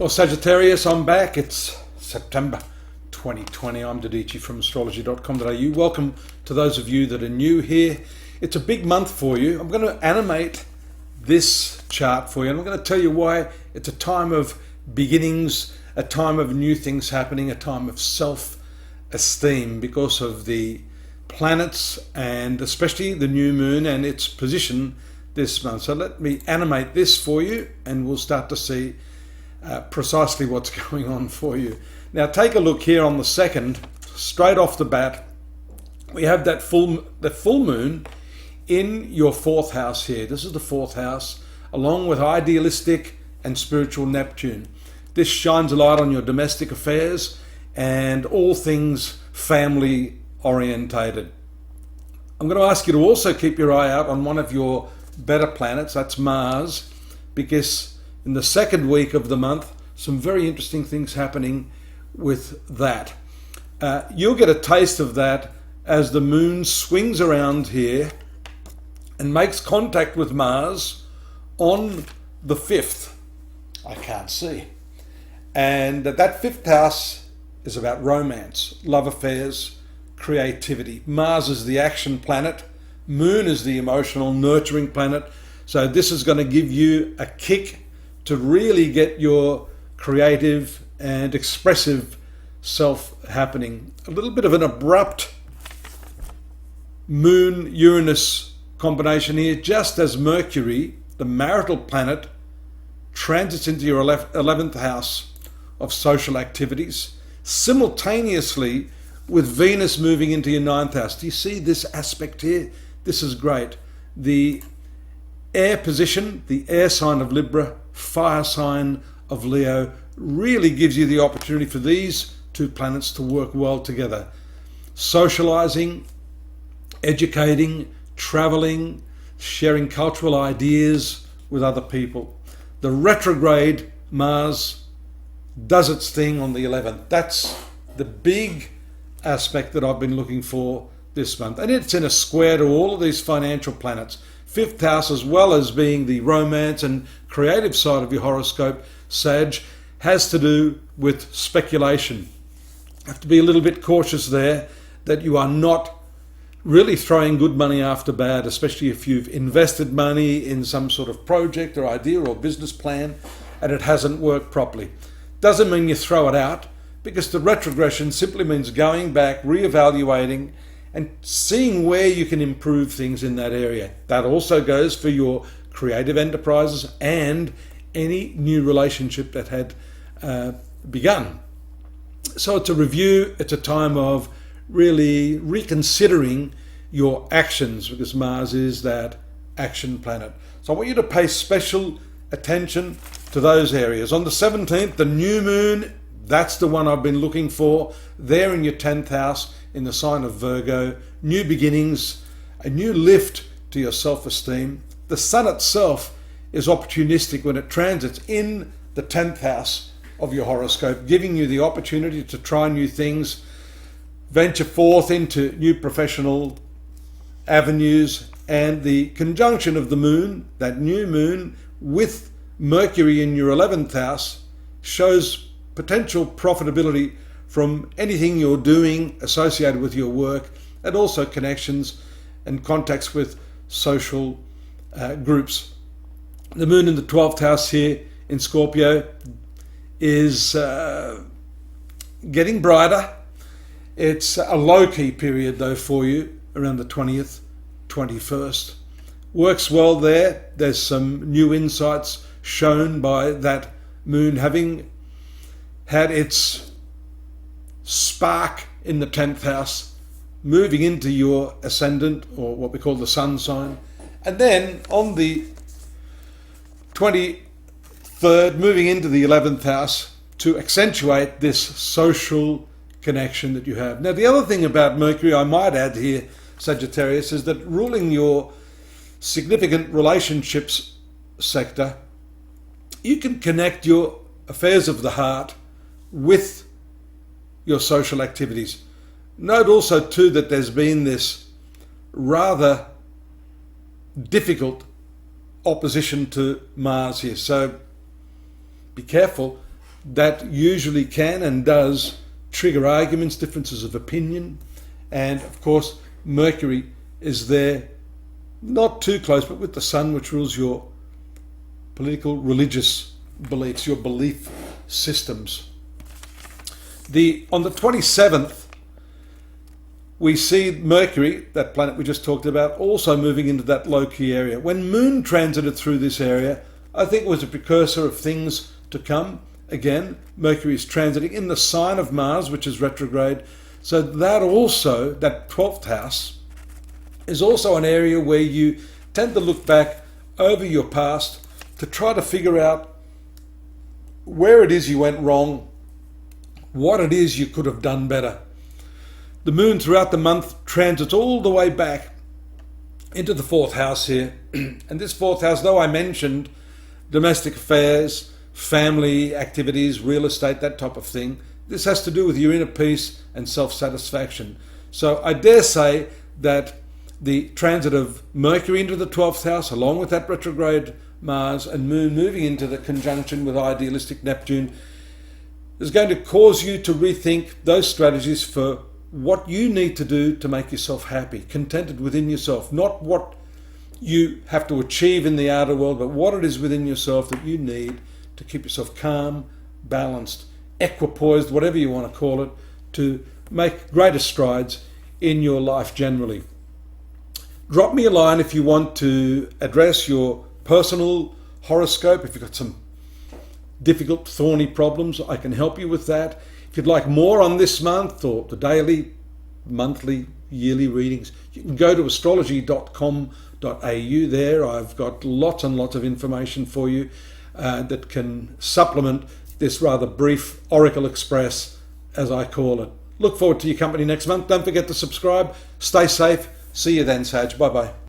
Well, Sagittarius, I'm back. It's September 2020. I'm Dadhichi from astrology.com.au. Welcome to those of you that are new here. It's a big month for you. I'm going to animate this chart for you, and I'm going to tell you why it's a time of beginnings, a time of new things happening, a time of self-esteem because of the planets and especially the new moon and its position this month. So let me animate this for you and we'll start to see precisely what's going on for you. Now take a look here on the 2nd, straight off the bat. We have that full moon in your 4th house here. This is the 4th house, along with idealistic and spiritual Neptune. This shines a light on your domestic affairs and all things family orientated. I'm going to ask you to also keep your eye out on one of your better planets, that's Mars, because in the 2nd week of the month, some very interesting things happening with that. You'll get a taste of that as the moon swings around here and makes contact with Mars on the 5th. I can't see. And that 5th house is about romance, love affairs, creativity. Mars is the action planet. Moon is the emotional, nurturing planet. So this is going to give you a kick to really get your creative and expressive self happening. A little bit of an abrupt Moon-Uranus combination here, just as Mercury, the marital planet, transits into your 11th house of social activities, simultaneously with Venus moving into your 9th house. Do you see this aspect here? This is great. The air position, the air sign of Libra, fire sign of Leo, really gives you the opportunity for these two planets to work well together. Socializing, educating, traveling, sharing cultural ideas with other people. The retrograde Mars does its thing on the 11th. That's the big aspect that I've been looking for this month. And it's in a square to all of these financial planets. 5th house, as well as being the romance and creative side of your horoscope, Sag, has to do with speculation. You have to be a little bit cautious there that you are not really throwing good money after bad, especially if you've invested money in some sort of project or idea or business plan and it hasn't worked properly. Doesn't mean you throw it out, because the retrogression simply means going back, reevaluating, and seeing where you can improve things in that area. That also goes for your creative enterprises and any new relationship that had begun. So it's a review, it's a time of really reconsidering your actions, because Mars is that action planet. So I want you to pay special attention to those areas. On the 17th, the new moon, that's the one I've been looking for, there in your 10th house in the sign of Virgo. New beginnings, a new lift to your self-esteem. The sun itself is opportunistic when it transits in the 10th house of your horoscope, giving you the opportunity to try new things, venture forth into new professional avenues. And the conjunction of the moon, that new moon, with Mercury in your 11th house shows potential profitability from anything you're doing associated with your work, and also connections and contacts with social groups. The moon in the 12th house here in Scorpio is getting brighter. It's a low-key period though for you, around the 20th, 21st. Works well there. There's some new insights shown by that moon having had its spark in the 10th house, moving into your ascendant, or what we call the sun sign. And then on the 23rd, moving into the 11th house to accentuate this social connection that you have. Now, the other thing about Mercury, I might add here, Sagittarius, is that ruling your significant relationships sector, you can connect your affairs of the heart with your social activities. Note also too that there's been this rather difficult opposition to Mars here, so be careful. that usually can and does trigger arguments, differences of opinion. And of course, Mercury is there, not too close, but with the Sun, which rules your political, religious beliefs, your belief systems. On the 27th, we see Mercury, that planet we just talked about, also moving into that low-key area. When Moon transited through this area, I think it was a precursor of things to come. Again, Mercury is transiting in the sign of Mars, which is retrograde. So that also, that 12th house, is also an area where you tend to look back over your past to try to figure out where it is you went wrong, what it is you could have done better. The Moon throughout the month transits all the way back into the 4th house here. And this 4th house, though I mentioned domestic affairs, family activities, real estate, that type of thing, this has to do with your inner peace and self-satisfaction. So I dare say that the transit of Mercury into the 12th house, along with that retrograde Mars and Moon moving into the conjunction with idealistic Neptune, is going to cause you to rethink those strategies for what you need to do to make yourself happy, contented within yourself, not what you have to achieve in the outer world, but what it is within yourself that you need to keep yourself calm, balanced, equipoised, whatever you want to call it, to make greater strides in your life generally. Drop me a line if you want to address your personal horoscope. If you've got some difficult, thorny problems, I can help you with that. If you'd like more on this month or the daily, monthly, yearly readings, you can go to astrology.com.au. There I've got lots and lots of information for you that can supplement this rather brief Oracle Express, as I call it. Look forward to your company next month. Don't forget to subscribe. Stay safe. See you then, Sag. Bye-bye.